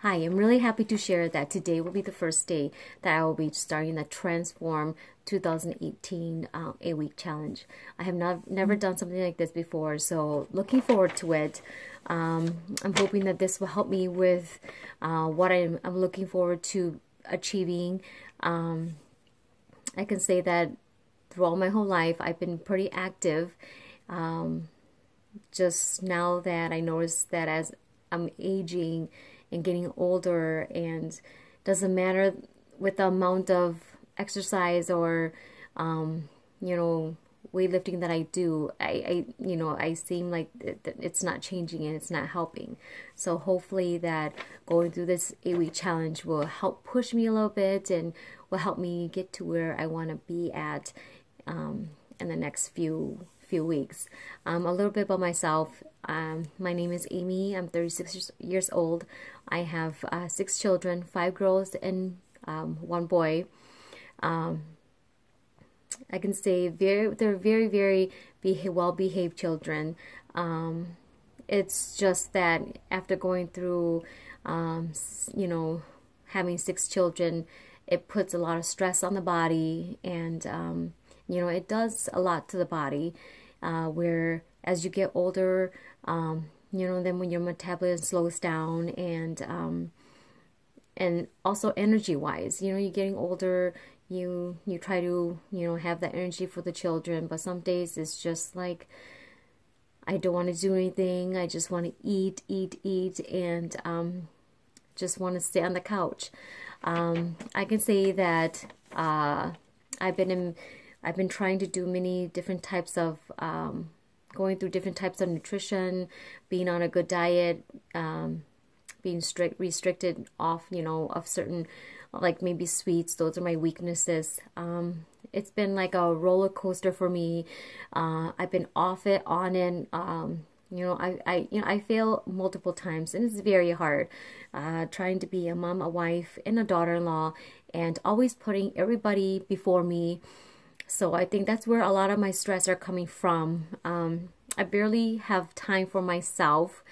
Hi, I'm really happy to share that today will be the first day that I will be starting the Transform 2018 8-week challenge. I have never done something like this before, so looking forward to it. I'm hoping that this will help me with what I'm looking forward to achieving. I can say that throughout my whole life, I've been pretty active. Just now that I noticed that as I'm aging and getting older, and doesn't matter with the amount of exercise or weightlifting that I do, I seem like it's not changing and it's not helping. So hopefully that going through this 8-week challenge will help push me a little bit and will help me get to where I want to be at in the next few weeks. A little bit about myself. My name is Amy. I'm 36 years old. I have 6 children, 5 girls and 1 boy. I can say they're very well-behaved children. It's just that after going through, having 6 children, it puts a lot of stress on the body, and it does a lot to the body. Where as you get older, then when your metabolism slows down, and also energy-wise, you're getting older, you try to have that energy for the children, but some days it's just like I don't want to do anything. I just want to eat, and just want to stay on the couch. I can say that I've been trying to do many different types of, going through different types of nutrition, being on a good diet, being restricted off, of certain, like maybe sweets. Those are my weaknesses. It's been like a roller coaster for me. I've been off it, on it. I fail multiple times, and it's very hard. Trying to be a mom, a wife, and a daughter-in-law, and always putting everybody before me. So I think that's where a lot of my stress are coming from. I barely have time for myself.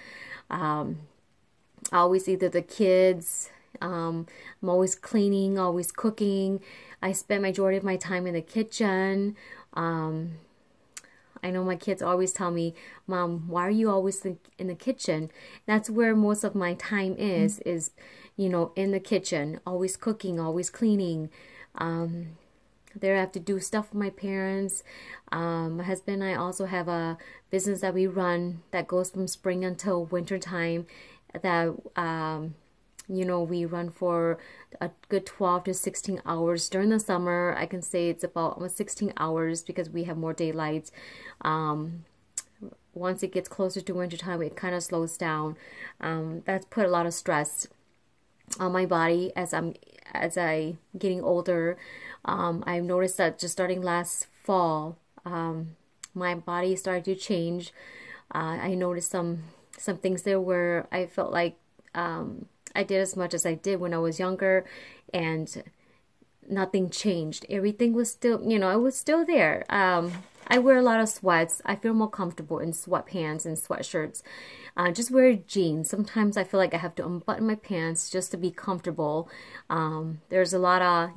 Always either the kids, I'm always cleaning, always cooking. I spend majority of my time in the kitchen. I know my kids always tell me, "Mom, why are you always in the kitchen?" That's where most of my time is in the kitchen, always cooking, always cleaning. There I have to do stuff for my parents. My husband and I also have a business that we run that goes from spring until winter time, that we run for a good 12 to 16 hours. During the summer, I can say it's about almost 16 hours because we have more daylight. Once it gets closer to winter time, it kind of slows down. That's put a lot of stress on my body as I getting older. I've noticed that just starting last fall, my body started to change. I noticed some things there where I felt like I did as much as I did when I was younger, and nothing changed. Everything was still, it was still there. I wear a lot of sweats. I feel more comfortable in sweatpants and sweatshirts. Just wear jeans. Sometimes I feel like I have to unbutton my pants just to be comfortable. There's a lot of,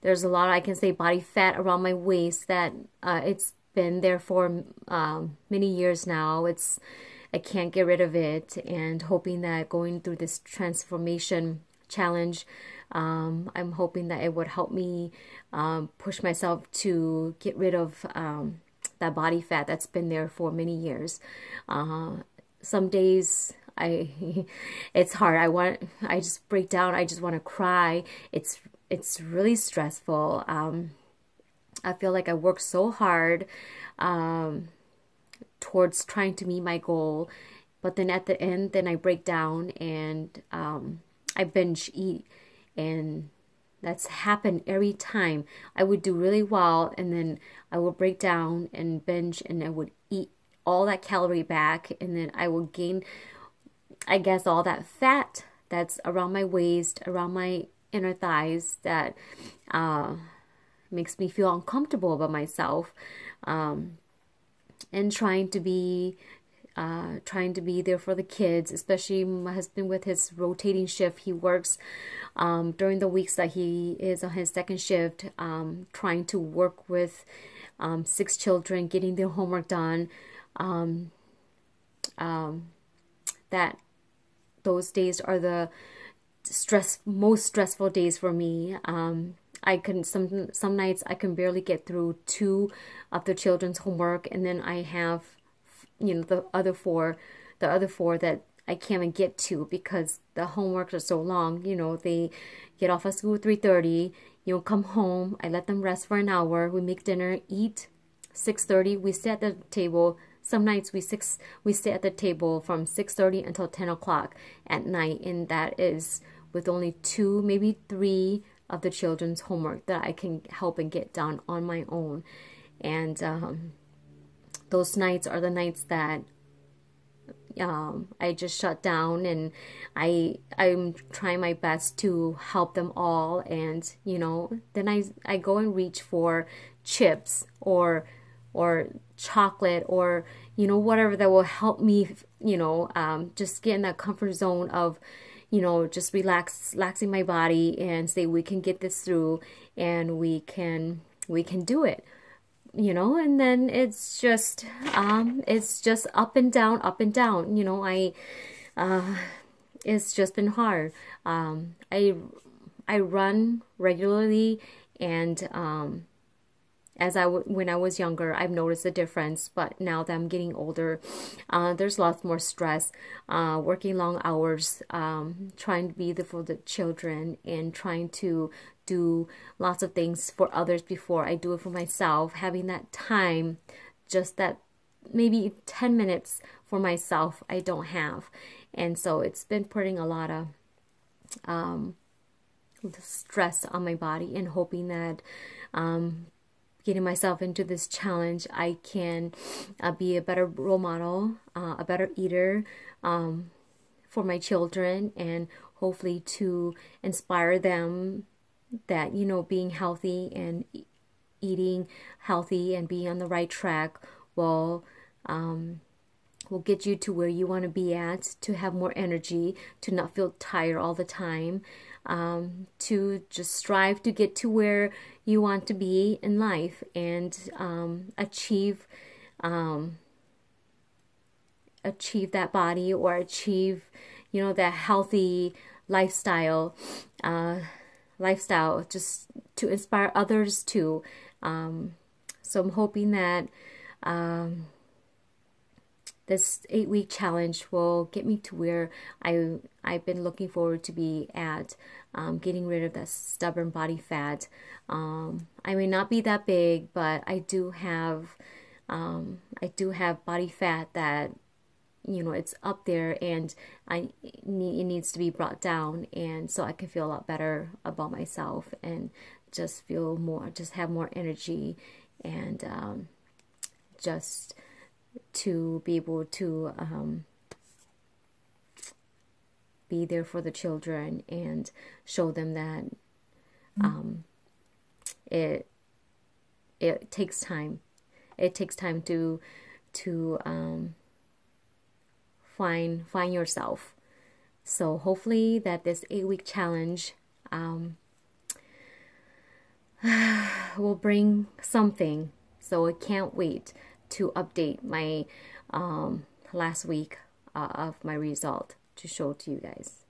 I can say, body fat around my waist that it's been there for many years now. I can't get rid of it, and hoping that going through this transformation challenge, I'm hoping that it would help me push myself to get rid of that body fat that's been there for many years. Some days it's hard. I just break down. I just want to cry. It's really stressful. I feel like I work so hard towards trying to meet my goal, but then at the end, then I break down and I binge eat, and that's happened every time. I would do really well, and then I would break down and binge, and I would eat all that calorie back, and then I will gain, I guess, all that fat that's around my waist, around my inner thighs, that makes me feel uncomfortable about myself, and trying to be trying to be there for the kids, especially my husband with his rotating shift. He works during the weeks that he is on his second shift, trying to work with 6 children, getting their homework done. That those days are the most stressful days for me. I can some nights I can barely get through 2 of the children's homework, and then I have, you know, the other four that I can't even get to because the homeworks are so long. You know, they get off of school at 3:30. You know, come home. I let them rest for an hour. We make dinner, eat. 6:30. We sit at the table. Some nights we sit at the table from 6:30 until 10 o'clock at night, and that is with only 2, maybe 3 of the children's homework that I can help and get done on my own. And those nights are the nights that I just shut down, and I'm trying my best to help them all. And you know, then I go and reach for chips or chocolate, or you know, whatever that will help me, you know, just get in that comfort zone of, you know, just relaxing my body and say we can get this through, and we can do it, you know. And then it's just up and down, up and down, you know. It's just been hard. I run regularly, and when I was younger, I've noticed a difference, but now that I'm getting older, there's lots more stress, working long hours, trying to be there for the children, and trying to do lots of things for others before I do it for myself. Having that time, just that maybe 10 minutes for myself, I don't have. And so it's been putting a lot of stress on my body, and hoping that getting myself into this challenge, I can be a better role model, a better eater for my children, and hopefully to inspire them that, you know, being healthy and eating healthy and being on the right track will get you to where you want to be at, to have more energy, to not feel tired all the time, to just strive to get to where you want to be in life, and achieve that body, or achieve, you know, that healthy lifestyle, just to inspire others too. So I'm hoping that this 8-week challenge will get me to where I've been looking forward to be at, getting rid of that stubborn body fat. I may not be that big, but I do have body fat that, you know, it's up there, and it needs to be brought down, and so I can feel a lot better about myself, and just have more energy, and just to be able to be there for the children, and show them that it takes time. It takes time to find yourself. So hopefully that this 8-week challenge will bring something. So I can't wait to update my last week of my result to show to you guys.